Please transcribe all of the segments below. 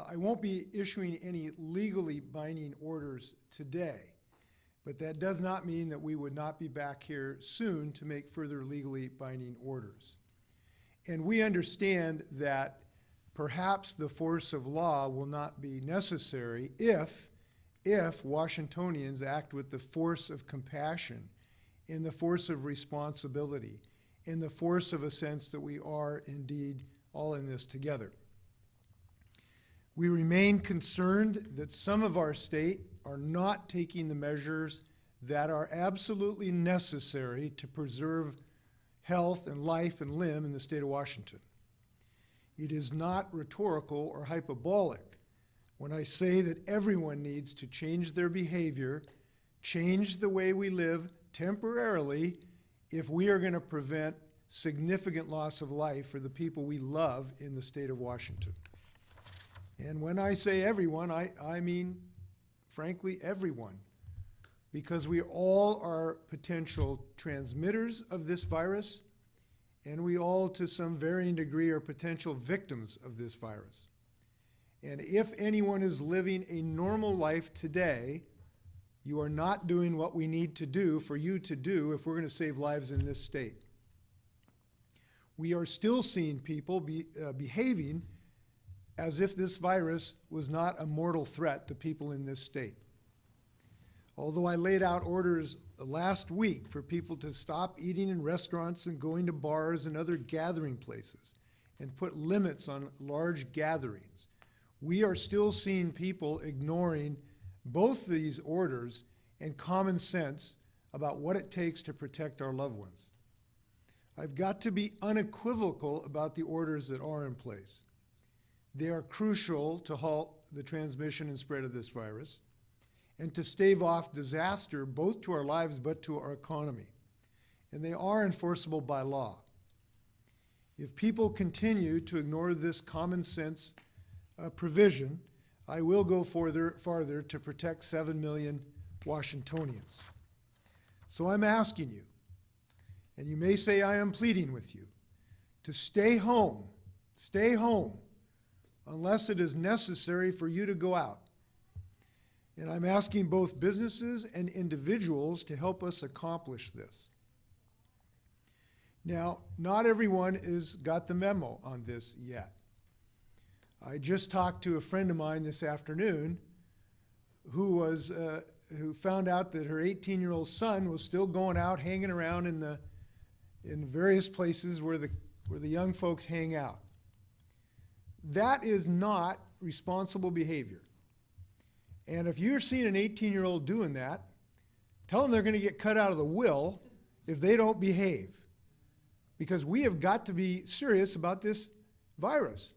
I won't be issuing any legally binding orders today, but that does not mean that we would not be back here soon to make further legally binding orders. And we understand that perhaps the force of law will not be necessary if Washingtonians act with the force of compassion, in the force of responsibility, in the force of a sense that we are indeed all in this together. We remain concerned that some of our state are not taking the measures that are absolutely necessary to preserve health and life and limb in the state of Washington. It is not rhetorical or hyperbolic when I say that everyone needs to change their behavior, change the way we live temporarily if we are going to prevent significant loss of life for the people we love in the state of Washington. And when I say everyone, I mean, frankly, everyone, because we all are potential transmitters of this virus, and we all, to some varying degree, are potential victims of this virus. And if anyone is living a normal life today, you are not doing what we need to do for you to do if we're going to save lives in this state. We are still seeing people behaving as if this virus was not a mortal threat to people in this state. Although I laid out orders last week for people to stop eating in restaurants and going to bars and other gathering places and put limits on large gatherings, we are still seeing people ignoring both these orders and common sense about what it takes to protect our loved ones. I've got to be unequivocal about the orders that are in place. They are crucial to halt the transmission and spread of this virus and to stave off disaster both to our lives but to our economy. And they are enforceable by law. If people continue to ignore this common sense provision, I will go farther to protect 7 million Washingtonians. So I'm asking you, and you may say I am pleading with you, to stay home, unless it is necessary for you to go out. And I'm asking both businesses and individuals to help us accomplish this. Now, not everyone has got the memo on this yet. I just talked to a friend of mine this afternoon who found out that her 18-year-old son was still going out, hanging around in various places where the young folks hang out. That is not responsible behavior. And if you're seeing an 18-year-old doing that, tell them they're going to get cut out of the will if they don't behave. Because we have got to be serious about this virus.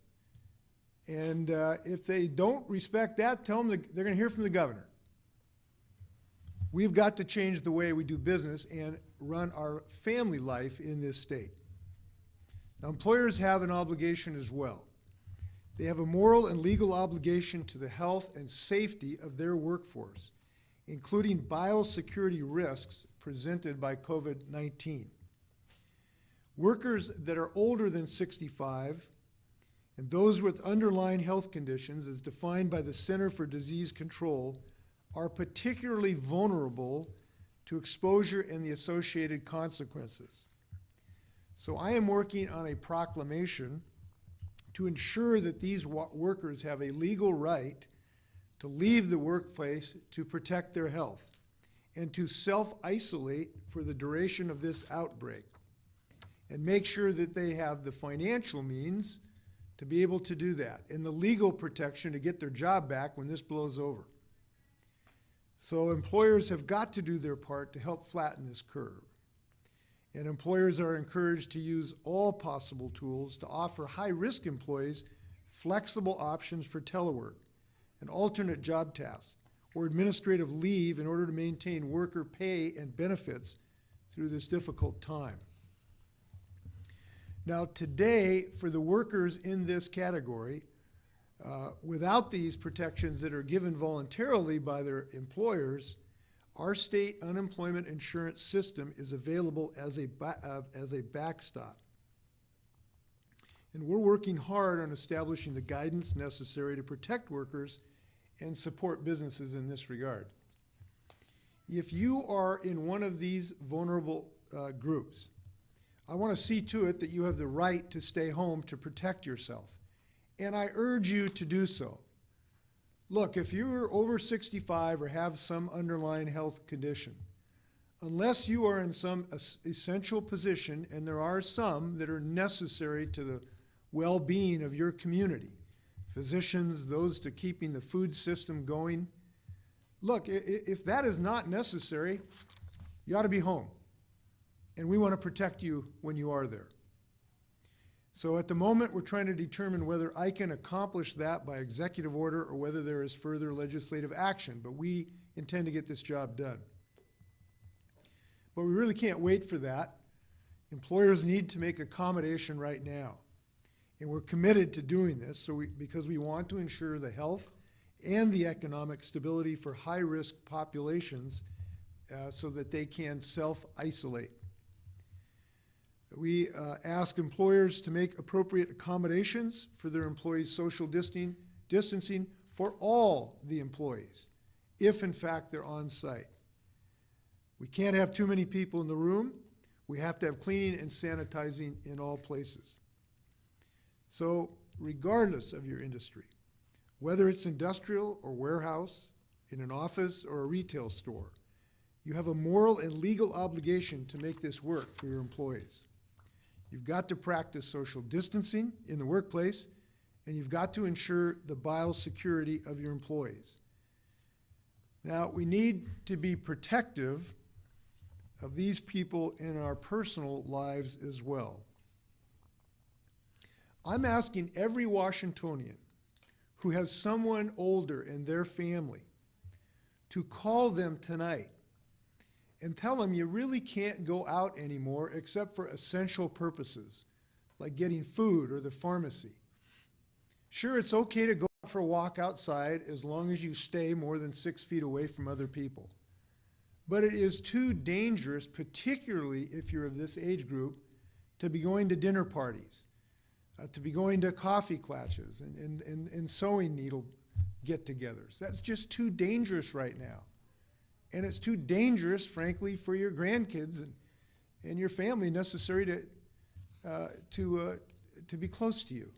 And if they don't respect that, tell them they're going to hear from the governor. We've got to change the way we do business and run our family life in this state. Now, employers have an obligation as well. They have a moral and legal obligation to the health and safety of their workforce, including biosecurity risks presented by COVID-19. Workers that are older than 65 and those with underlying health conditions, as defined by the Center for Disease Control, are particularly vulnerable to exposure and the associated consequences. So I am working on a proclamation to ensure that these workers have a legal right to leave the workplace to protect their health and to self-isolate for the duration of this outbreak, and make sure that they have the financial means to be able to do that and the legal protection to get their job back when this blows over. So employers have got to do their part to help flatten this curve. And employers are encouraged to use all possible tools to offer high-risk employees flexible options for telework and alternate job tasks or administrative leave in order to maintain worker pay and benefits through this difficult time. Now, today, for the workers in this category, without these protections that are given voluntarily by their employers, our state unemployment insurance system is available as a backstop. And we're working hard on establishing the guidance necessary to protect workers and support businesses in this regard. If you are in one of these vulnerable groups, I want to see to it that you have the right to stay home to protect yourself. And I urge you to do so. Look, if you're over 65 or have some underlying health condition, unless you are in some essential position, and there are some that are necessary to the well-being of your community, physicians, those to keeping the food system going, look, if that is not necessary, you ought to be home. And we want to protect you when you are there. So at the moment, we're trying to determine whether I can accomplish that by executive order or whether there is further legislative action. But we intend to get this job done. But we really can't wait for that. Employers need to make accommodation right now. And we're committed to doing this because we want to ensure the health and the economic stability for high-risk populations so that they can self-isolate. We ask employers to make appropriate accommodations for their employees' social distancing for all the employees, if in fact they're on site. We can't have too many people in the room. We have to have cleaning and sanitizing in all places. So regardless of your industry, whether it's industrial or warehouse, in an office or a retail store, you have a moral and legal obligation to make this work for your employees. You've got to practice social distancing in the workplace, and you've got to ensure the biosecurity of your employees. Now, we need to be protective of these people in our personal lives as well. I'm asking every Washingtonian who has someone older in their family to call them tonight and tell them you really can't go out anymore except for essential purposes, like getting food or the pharmacy. Sure, it's okay to go out for a walk outside as long as you stay more than 6 feet away from other people. But it is too dangerous, particularly if you're of this age group, to be going to dinner parties, to be going to coffee clashes and sewing needle get-togethers. That's just too dangerous right now. And it's too dangerous, frankly, for your grandkids and your family necessary to be close to you.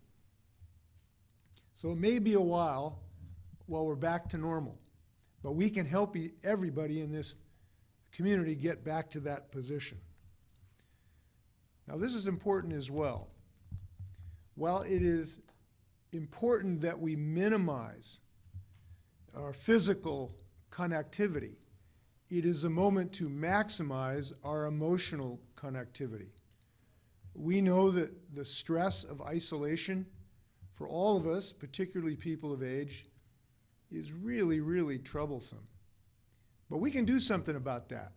So it may be a while we're back to normal, but we can help everybody in this community get back to that position. Now, this is important as well. While it is important that we minimize our physical connectivity, it is a moment to maximize our emotional connectivity. We know that the stress of isolation for all of us, particularly people of age, is really, really troublesome. But we can do something about that.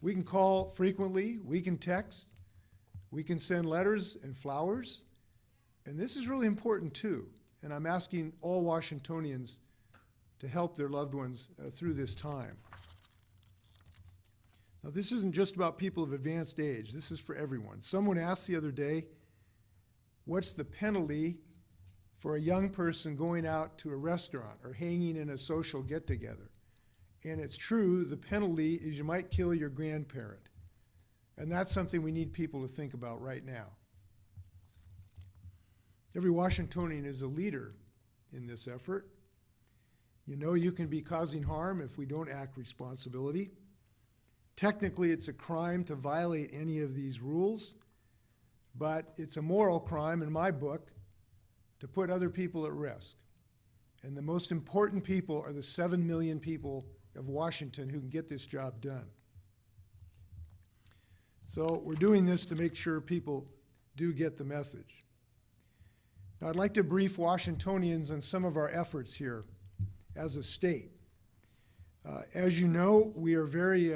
We can call frequently, we can text, we can send letters and flowers, and this is really important too. And I'm asking all Washingtonians to help their loved ones through this time. Now, this isn't just about people of advanced age. This is for everyone. Someone asked the other day, what's the penalty for a young person going out to a restaurant or hanging in a social get-together? And it's true, the penalty is you might kill your grandparent. And that's something we need people to think about right now. Every Washingtonian is a leader in this effort. You know you can be causing harm if we don't act responsibly. Technically, it's a crime to violate any of these rules, but it's a moral crime, in my book, to put other people at risk. And the most important people are the 7 million people of Washington who can get this job done. So we're doing this to make sure people do get the message. Now, I'd like to brief Washingtonians on some of our efforts here as a state. As you know, we are very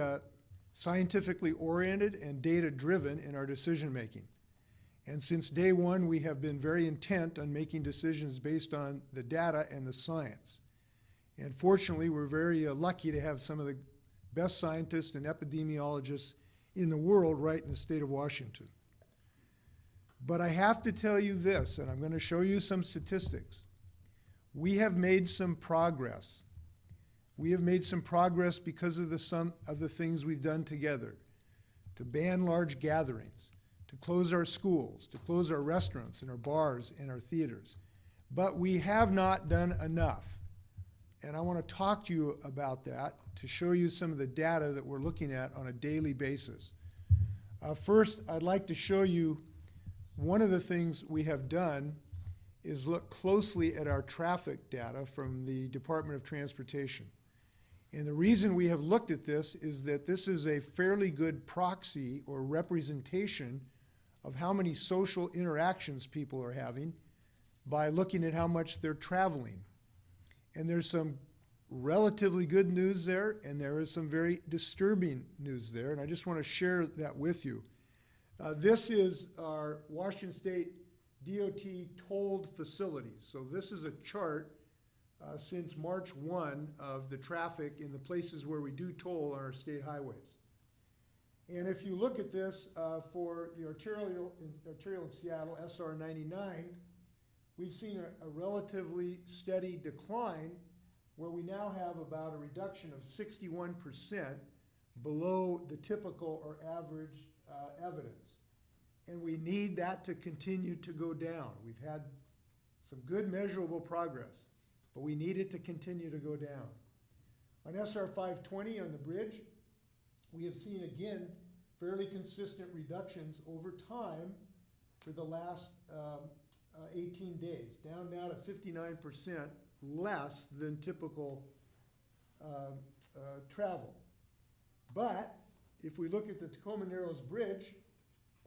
scientifically oriented and data-driven in our decision-making. And since day one, we have been very intent on making decisions based on the data and the science. And fortunately, we're very lucky to have some of the best scientists and epidemiologists in the world right in the state of Washington. But I have to tell you this, and I'm going to show you some statistics. We have made some progress. We have made some progress because of some of the things we've done together. To ban large gatherings, to close our schools, to close our restaurants and our bars and our theaters. But we have not done enough. And I want to talk to you about that to show you some of the data that we're looking at on a daily basis. First, I'd like to show you one of the things we have done is look closely at our traffic data from the Department of Transportation. And the reason we have looked at this is that this is a fairly good proxy or representation of how many social interactions people are having by looking at how much they're traveling. And there's some relatively good news there, and there is some very disturbing news there, and I just want to share that with you. This is our Washington State DOT tolled facilities. So this is a chart since March 1 of the traffic in the places where we do toll on our state highways. And if you look at this for the arterial in Seattle, SR 99, we've seen a relatively steady decline where we now have about a reduction of 61% below the typical or average evidence. And we need that to continue to go down. We've had some good measurable progress, but we need it to continue to go down. On SR 520 on the bridge, we have seen again fairly consistent reductions over time for the last 18 days, down now to 59% less than typical travel. But if we look at the Tacoma Narrows Bridge,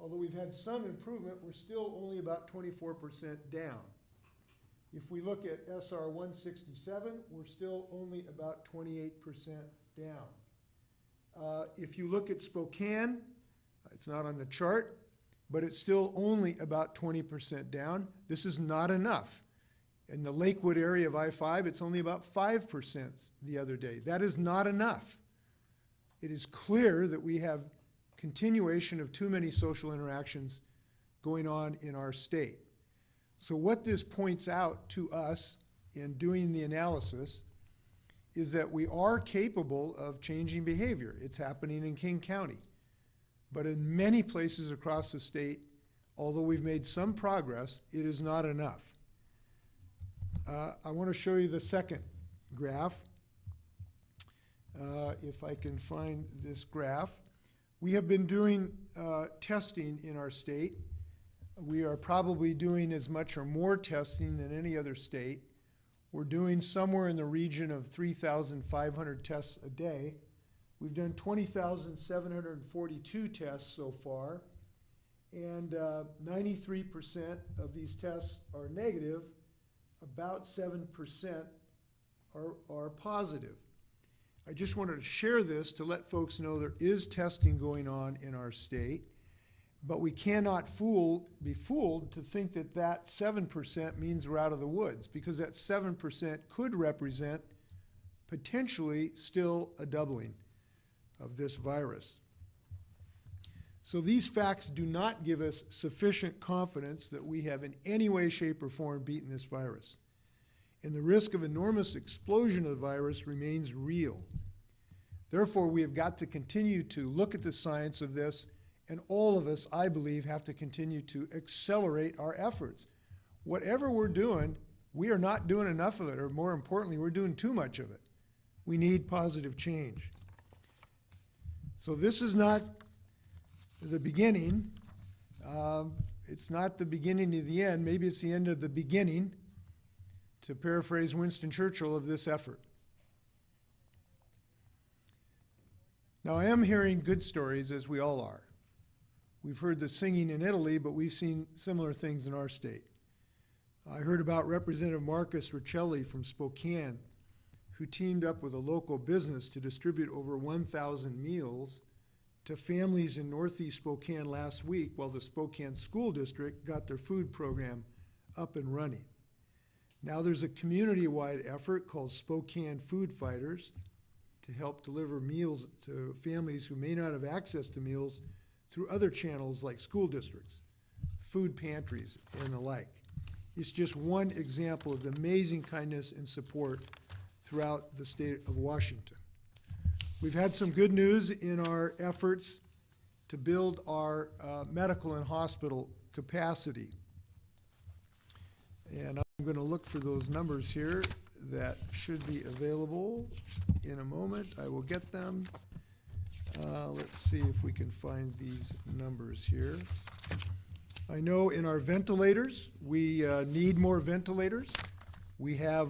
although we've had some improvement, we're still only about 24% down. If we look at SR 167, we're still only about 28% down. If you look at Spokane, it's not on the chart, but it's still only about 20% down. This is not enough. In the Lakewood area of I-5, it's only about 5% the other day. That is not enough. It is clear that we have continuation of too many social interactions going on in our state. So what this points out to us in doing the analysis is that we are capable of changing behavior. It's happening in King County. But in many places across the state, although we've made some progress, it is not enough. I want to show you the second graph. If I can find this graph. We have been doing testing in our state. We are probably doing as much or more testing than any other state. We're doing somewhere in the region of 3,500 tests a day. We've done 20,742 tests so far, and 93% of these tests are negative. About 7% are positive. I just wanted to share this to let folks know there is testing going on in our state, but we cannot be fooled to think that that 7% means we're out of the woods, because that 7% could represent potentially still a doubling of this virus. So these facts do not give us sufficient confidence that we have in any way, shape, or form beaten this virus. And the risk of enormous explosion of the virus remains real. Therefore, we have got to continue to look at the science of this, and all of us, I believe, have to continue to accelerate our efforts. Whatever we're doing, we are not doing enough of it, or more importantly, we're doing too much of it. We need positive change. So this is not the beginning. It's not the beginning of the end. Maybe it's the end of the beginning, to paraphrase Winston Churchill, of this effort. Now, I am hearing good stories, as we all are. We've heard the singing in Italy, but we've seen similar things in our state. I heard about Representative Marcus Riccelli from Spokane, who teamed up with a local business to distribute over 1,000 meals to families in Northeast Spokane last week, while the Spokane School District got their food program up and running. Now there's a community-wide effort called Spokane Food Fighters to help deliver meals to families who may not have access to meals through other channels like school districts, food pantries, and the like. It's just one example of the amazing kindness and support throughout the state of Washington. We've had some good news in our efforts to build our medical and hospital capacity. And I'm going to look for those numbers here that should be available in a moment. I will get them. Let's see if we can find these numbers here. I know in our ventilators, we need more ventilators. We have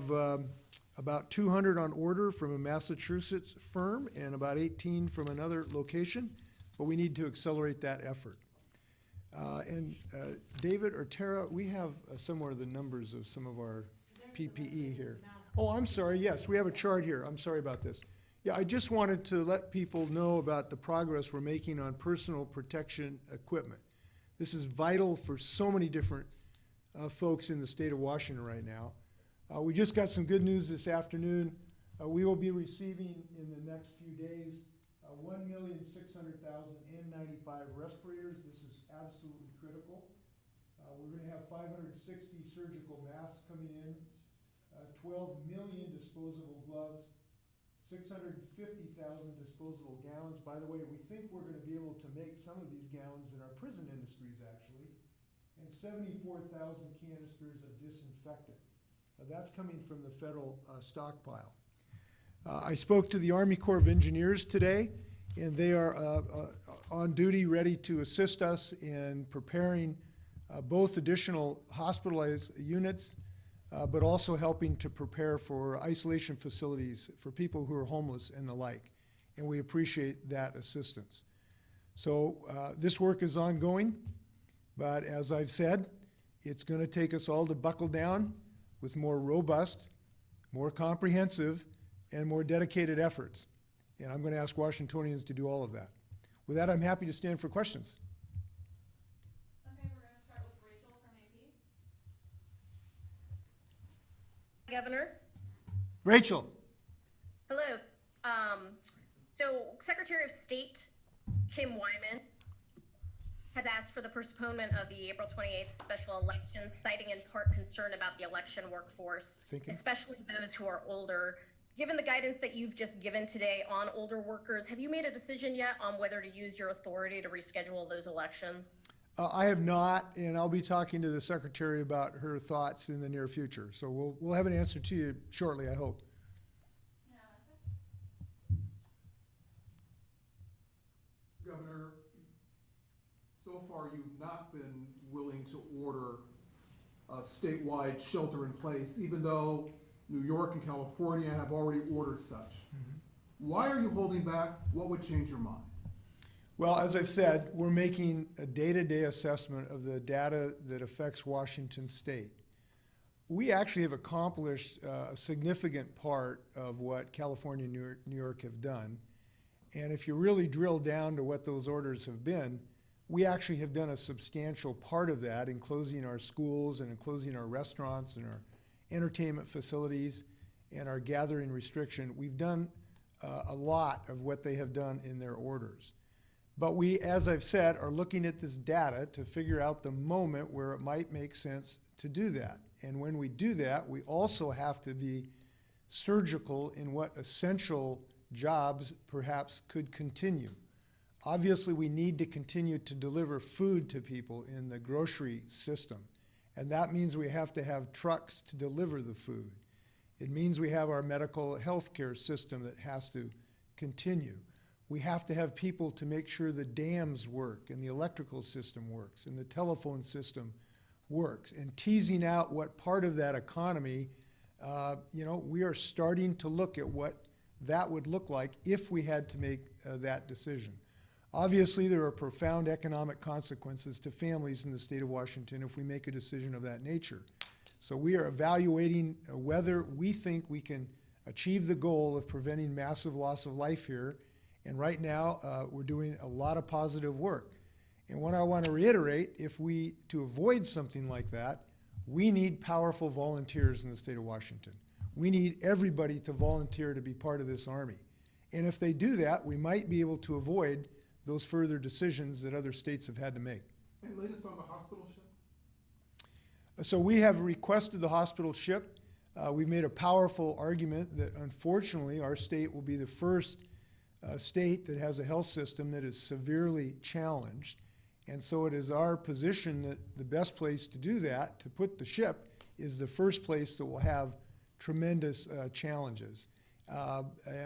about 200 on order from a Massachusetts firm and about 18 from another location, but we need to accelerate that effort. David or Tara, we have somewhere the numbers of some of our PPE here. Oh, I'm sorry, yes, we have a chart here. I'm sorry about this. Yeah, I just wanted to let people know about the progress we're making on personal protection equipment. This is vital for so many different folks in the state of Washington right now. We just got some good news this afternoon. We will be receiving in the next few days 1,600,000 N95 respirators. This is absolutely critical. We're going to have 560 surgical masks coming in, 12 million disposable gloves, 650,000 disposable gowns. By the way, we think we're going to be able to make some of these gowns in our prison industries, actually, and 74,000 canisters of disinfectant. That's coming from the federal stockpile. I spoke to the Army Corps of Engineers today, and they are on duty, ready to assist us in preparing both additional hospitalized units, but also helping to prepare for isolation facilities for people who are homeless and the like. And we appreciate that assistance. So this work is ongoing, but as I've said, it's going to take us all to buckle down with more robust, more comprehensive, and more dedicated efforts. And I'm going to ask Washingtonians to do all of that. With that, I'm happy to stand for questions. Okay, we're going to start with Rachel from AP. Governor. Rachel. Hello. So Secretary of State Kim Wyman has asked for the postponement of the April 28th special election, citing in part concern about the election workforce, especially those who are older. Given the guidance that you've just given today on older workers, have you made a decision yet on whether to use your authority to reschedule those elections? I have not, and I'll be talking to the Secretary about her thoughts in the near future. So we'll have an answer to you shortly, I hope. Governor, so far you've not been willing to order a statewide shelter in place, even though New York and California have already ordered such. Why are you holding back? What would change your mind? Well, as I've said, we're making a day-to-day assessment of the data that affects Washington State. We actually have accomplished a significant part of what California and New York have done. And if you really drill down to what those orders have been, we actually have done a substantial part of that in closing our schools and in closing our restaurants and our entertainment facilities and our gathering restriction. We've done a lot of what they have done in their orders. But we, as I've said, are looking at this data to figure out the moment where it might make sense to do that. And when we do that, we also have to be surgical in what essential jobs perhaps could continue. Obviously, we need to continue to deliver food to people in the grocery system. And that means we have to have trucks to deliver the food. It means we have our medical health care system that has to continue. We have to have people to make sure the dams work and the electrical system works and the telephone system works. And teasing out what part of that economy, we are starting to look at what that would look like if we had to make that decision. Obviously, there are profound economic consequences to families in the state of Washington if we make a decision of that nature. So we are evaluating whether we think we can achieve the goal of preventing massive loss of life here. And right now, we're doing a lot of positive work. And what I want to reiterate, to avoid something like that, we need powerful volunteers in the state of Washington. We need everybody to volunteer to be part of this Army. And if they do that, we might be able to avoid those further decisions that other states have had to make. And latest on the hospital ship? So we have requested the hospital ship. We've made a powerful argument that unfortunately our state will be the first state that has a health system that is severely challenged. And so it is our position that the best place to do that, to put the ship, is the first place that will have tremendous challenges.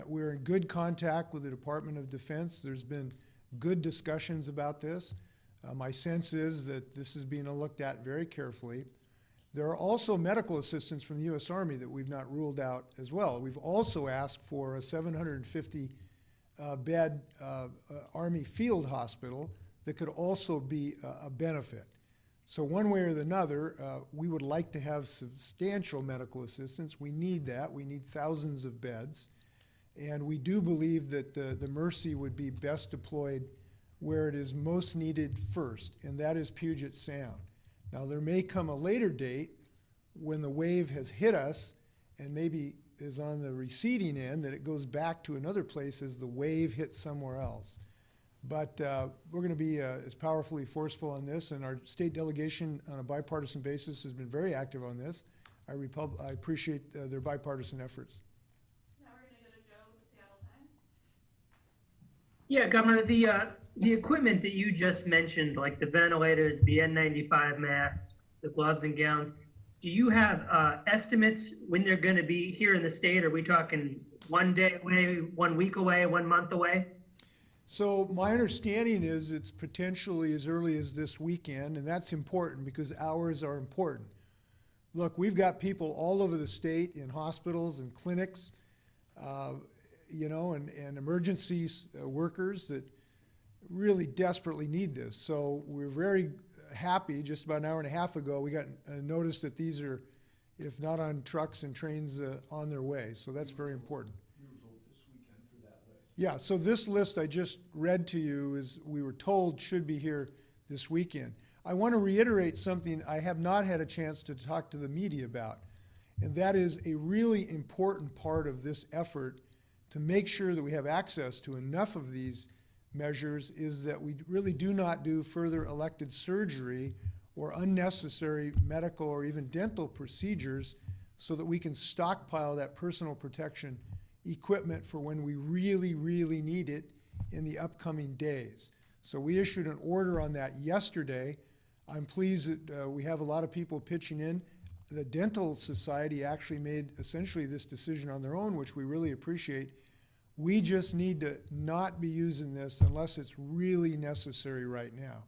We're in good contact with the Department of Defense. There's been good discussions about this. My sense is that this is being looked at very carefully. There are also medical assistance from the U.S. Army that we've not ruled out as well. We've also asked for a 750 bed Army field hospital that could also be a benefit. So one way or another, we would like to have substantial medical assistance. We need that. We need thousands of beds. And we do believe that the Mercy would be best deployed where it is most needed first, and that is Puget Sound. Now, there may come a later date when the wave has hit us and maybe is on the receding end, that it goes back to another place as the wave hits somewhere else. But we're going to be as powerfully forceful on this, and our state delegation on a bipartisan basis has been very active on this. I appreciate their bipartisan efforts. Now we're going to go to Joe with the Seattle Times. Yeah, Governor, the equipment that you just mentioned, like the ventilators, the N95 masks, the gloves and gowns, do you have estimates when they're going to be here in the state? Are we talking 1 day away, 1 week away, 1 month away? So my understanding is it's potentially as early as this weekend, and that's important because hours are important. Look, we've got people all over the state in hospitals and clinics, you know, and emergency workers that really desperately need this. So we're very happy. Just about an hour and a half ago, we got a notice that these are, if not on trucks and trains, on their way. So that's very important. Yeah, so this list I just read to you is, we were told, should be here this weekend. I want to reiterate something I have not had a chance to talk to the media about, and that is a really important part of this effort to make sure that we have access to enough of these measures is that we really do not do further elective surgery or unnecessary medical or even dental procedures so that we can stockpile that personal protection equipment for when we really, really need it in the upcoming days. So we issued an order on that yesterday. I'm pleased that we have a lot of people pitching in. The Dental Society actually made essentially this decision on their own, which we really appreciate. We just need to not be using this unless it's really necessary right now.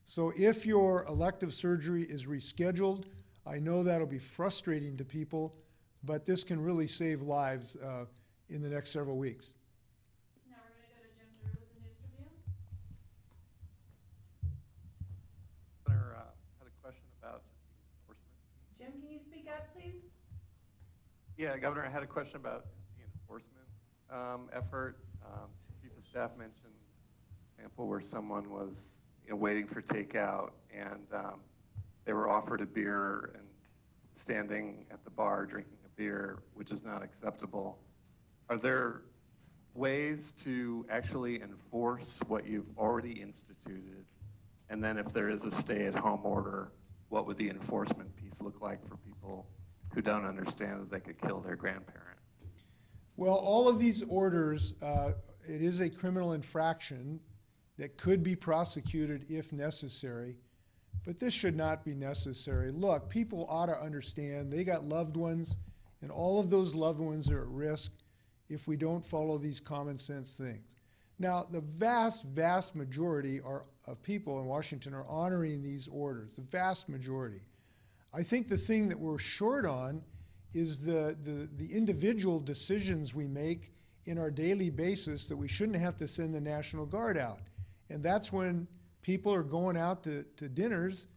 So if your elective surgery is rescheduled, I know that'll be frustrating to people, but this can really save lives in the next several weeks. Now we're going to go to Jim Drew with the News Review. Governor had a question about the enforcement. Jim, can you speak up, please? Yeah, Governor, I had a question about the enforcement effort. Chief of Staff mentioned an example where someone was waiting for takeout and they were offered a beer and standing at the bar drinking a beer, which is not acceptable. Are there ways to actually enforce what you've already instituted? And then if there is a stay-at-home order, what would the enforcement piece look like for people who don't understand that they could kill their grandparent? Well, all of these orders, it is a criminal infraction that could be prosecuted if necessary, but this should not be necessary. Look, people ought to understand they got loved ones, and all of those loved ones are at risk if we don't follow these common sense things. Now, the vast, vast majority of people in Washington are honoring these orders, the vast majority. I think the thing that we're short on is the individual decisions we make in our daily basis that we shouldn't have to send the National Guard out. And that's when people are going out to dinners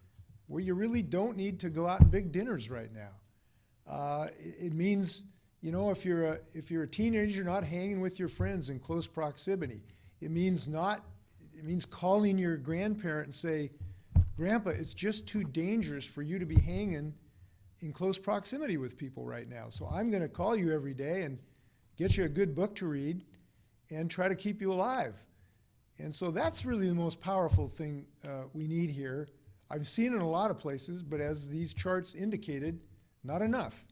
where you really don't need to go out in big dinners right now. It means, you know, if you're a teenager, not hanging with your friends in close proximity. It means calling your grandparent and say, Grandpa, it's just too dangerous for you to be hanging in close proximity with people right now. So I'm going to call you every day and get you a good book to read and try to keep you alive. And so that's really the most powerful thing we need here. I've seen it in a lot of places, but as these charts indicated, not enough.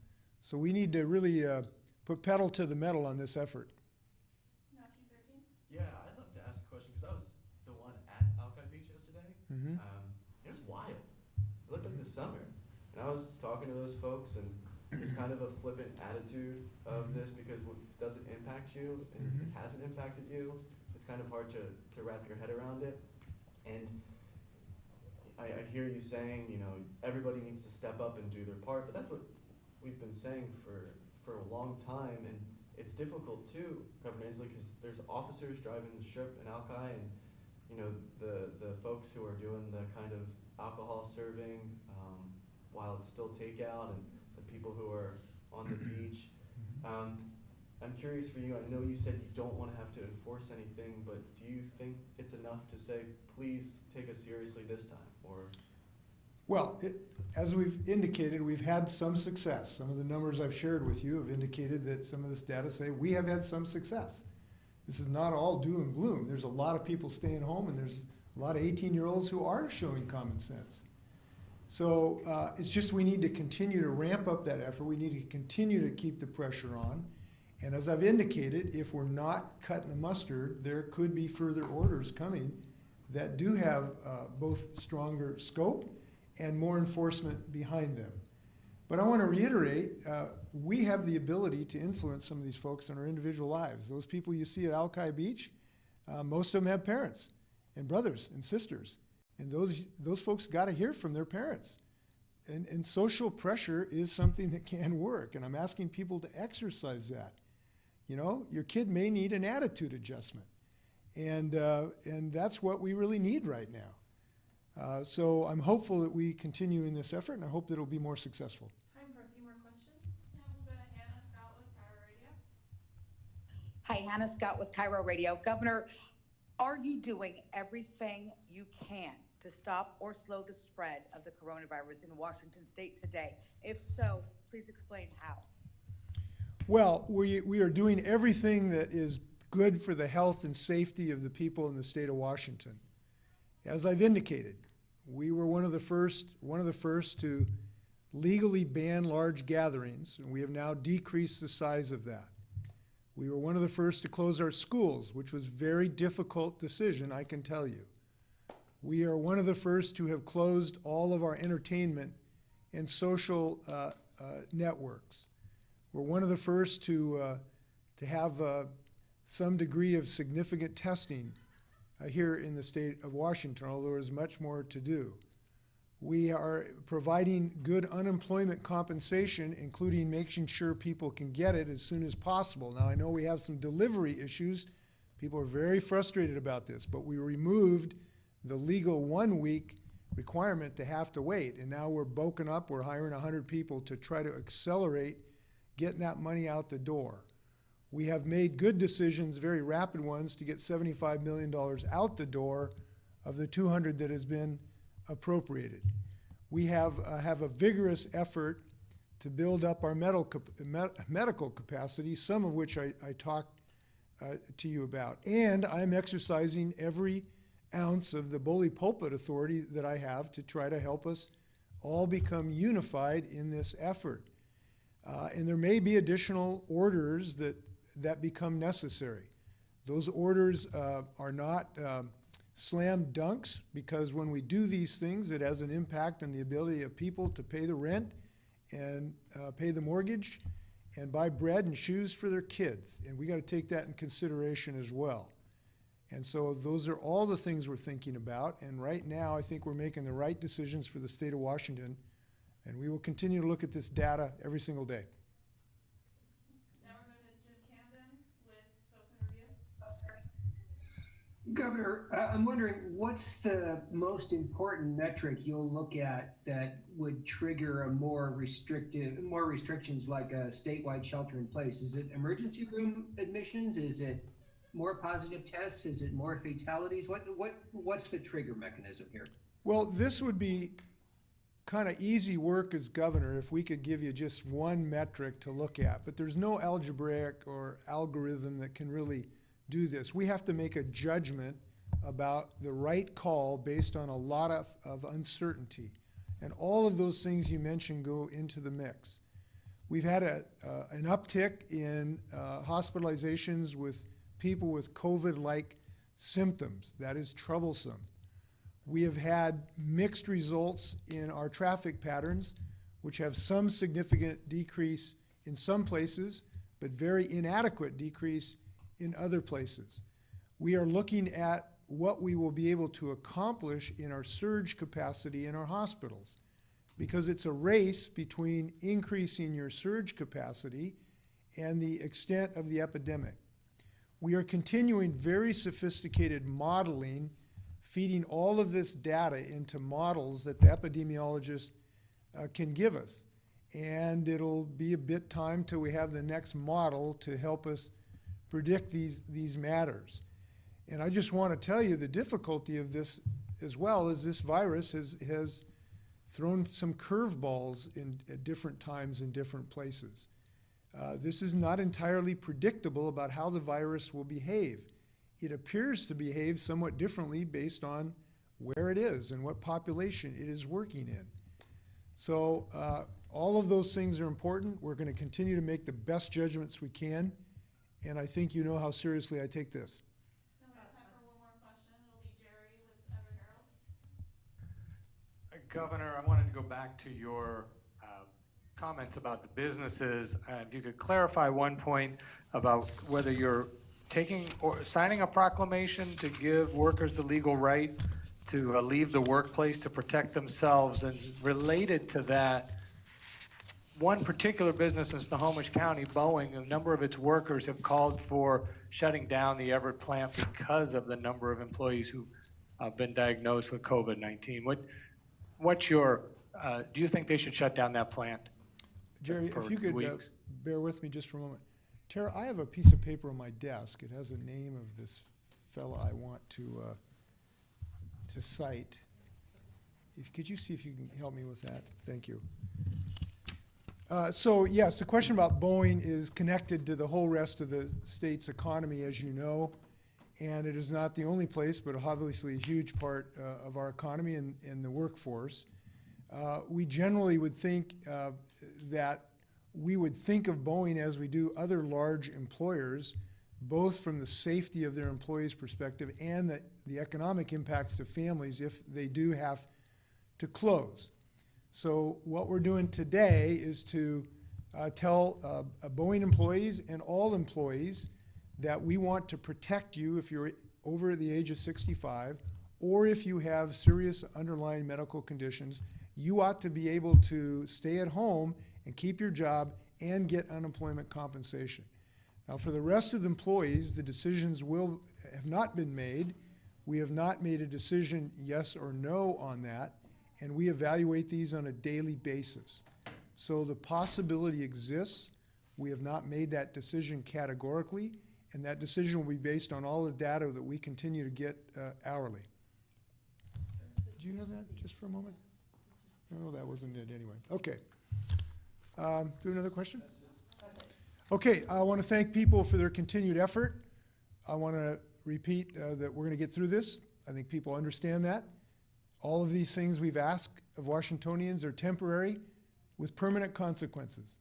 So we need to really put pedal to the metal on this effort. Now, 213. Yeah, I'd love to ask a question because I was the one at Alki Beach yesterday. Mhm. It was wild. It looked like the summer. And I was talking to those folks, and there's kind of a flippant attitude of this because what doesn't impact you and Mhm. it hasn't impacted you. It's kind of hard to wrap your head around it. And I hear you saying, you know, everybody needs to step up and do their part, but that's what we've been saying for a long time. And it's difficult too, Governor Inslee, because there's officers driving the strip in Alki, and you know the folks who are doing the kind of alcohol serving while it's still takeout, and the people who are on the beach. I'm curious for you. I know you said you don't want to have to enforce anything, but do you think it's enough to say, please take us seriously this time, or? Well, as we've indicated, we've had some success. Some of the numbers I've shared with you have indicated that some of this data say we have had some success. This is not all doom and gloom. There's a lot of people staying home, and there's a lot of 18-year-olds who are showing common sense. So it's just we need to continue to ramp up that effort. We need to continue to keep the pressure on. And as I've indicated, if we're not cutting the mustard, there could be further orders coming that do have both stronger scope and more enforcement behind them. But I want to reiterate, we have the ability to influence some of these folks in our individual lives. Those people you see at Alki Beach, most of them have parents and brothers and sisters. And those folks got to hear from their parents. And social pressure is something that can work. And I'm asking people to exercise that. You know, your kid may need an attitude adjustment. And that's what we really need right now. So I'm hopeful that we continue in this effort, and I hope that it'll be more successful. Time for a few more questions. Now we'll go to Hannah Scott with Cairo Radio. Hi, Hannah Scott with Cairo Radio. Governor, are you doing everything you can to stop or slow the spread of the coronavirus in Washington State today? If so, please explain how. Well, we are doing everything that is good for the health and safety of the people in the state of Washington. As I've indicated, we were one of the first to legally ban large gatherings, and we have now decreased the size of that. We were one of the first to close our schools, which was a very difficult decision, I can tell you. We are one of the first to have closed all of our entertainment and social networks. We're one of the first to have some degree of significant testing here in the state of Washington, although there's much more to do. We are providing good unemployment compensation, including making sure people can get it as soon as possible. Now, I know we have some delivery issues. People are very frustrated about this, but we removed the legal 1 week requirement to have to wait. And now we're bulking up. We're hiring 100 people to try to accelerate getting that money out the door. We have made good decisions, very rapid ones, to get $75 million out the door of the 200 that has been appropriated. We have a vigorous effort to build up our medical capacity, some of which I talked to you about. And I'm exercising every ounce of the bully pulpit authority that I have to try to help us all become unified in this effort. And there may be additional orders that become necessary. Those orders are not slam dunks, because when we do these things, it has an impact on the ability of people to pay the rent and pay the mortgage and buy bread and shoes for their kids. And we got to take that in consideration as well. And so those are all the things we're thinking about. And right now, I think we're making the right decisions for the state of Washington. And we will continue to look at this data every single day. Now we're going to Jim Camden with Spokesman Review. Governor, I'm wondering, what's the most important metric you'll look at that would trigger a more restrictions like a statewide shelter in place? Is it emergency room admissions? Is it more positive tests? Is it more fatalities? What's the trigger mechanism here? Well, this would be kind of easy work as governor if we could give you just one metric to look at, but there's no algebraic or algorithm that can really do this. We have to make a judgment about the right call based on a lot of uncertainty. And all of those things you mentioned go into the mix. We've had an uptick in hospitalizations with people with COVID-like symptoms. That is troublesome. We have had mixed results in our traffic patterns, which have some significant decrease in some places, but very inadequate decrease in other places. We are looking at what we will be able to accomplish in our surge capacity in our hospitals, because it's a race between increasing your surge capacity and the extent of the epidemic. We are continuing very sophisticated modeling, feeding all of this data into models that the epidemiologists can give us. And it'll be a bit time till we have the next model to help us predict these matters. And I just want to tell you the difficulty of this as well is this virus has thrown some curveballs at different times in different places. This is not entirely predictable about how the virus will behave. It appears to behave somewhat differently based on where it is and what population it is working in. So all of those things are important. We're going to continue to make the best judgments we can, and I think you know how seriously I take this. Then we have time for one more question. It'll be Jerry with Ever Herald. Governor, I wanted to go back to your comments about the businesses. If you could clarify one point about whether you're taking or signing a proclamation to give workers the legal right to leave the workplace to protect themselves, and related to that, one particular business in Snohomish County, Boeing, a number of its workers have called for shutting down the Everett plant because of the number of employees who have been diagnosed with COVID-19. What's your, do you think they should shut down that plant? Jerry, for if you could weeks? bear with me just for a moment. Tara, I have a piece of paper on my desk. It has a name of this fella I want to cite. Could you see if you can help me with that? Thank you. So yes, the question about Boeing is connected to the whole rest of the state's economy, as you know, and it is not the only place, but obviously a huge part of our economy and the workforce. We generally would think that we would think of Boeing as we do other large employers, both from the safety of their employees' perspective and the economic impacts to families if they do have to close. So what we're doing today is to tell Boeing employees and all employees that we want to protect you if you're over the age of 65, or if you have serious underlying medical conditions. You ought to be able to stay at home and keep your job and get unemployment compensation. Now, for the rest of the employees, the decisions have not been made. We have not made a decision yes or no on that, and we evaluate these on a daily basis. So the possibility exists. We have not made that decision categorically, and that decision will be based on all the data that we continue to get hourly. Do you have that just for a moment? No, that wasn't it anyway. Okay. Do we have another question? Okay, I want to thank people for their continued effort. I want to repeat that we're going to get through this. I think people understand that. All of these things we've asked of Washingtonians are temporary with permanent consequences.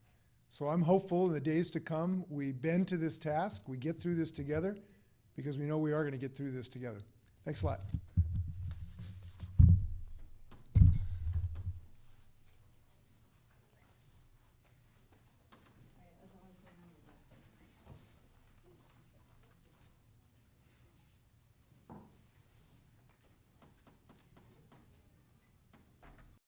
So I'm hopeful in the days to come we bend to this task, we get through this together, because we know we are going to get through this together. Thanks a lot.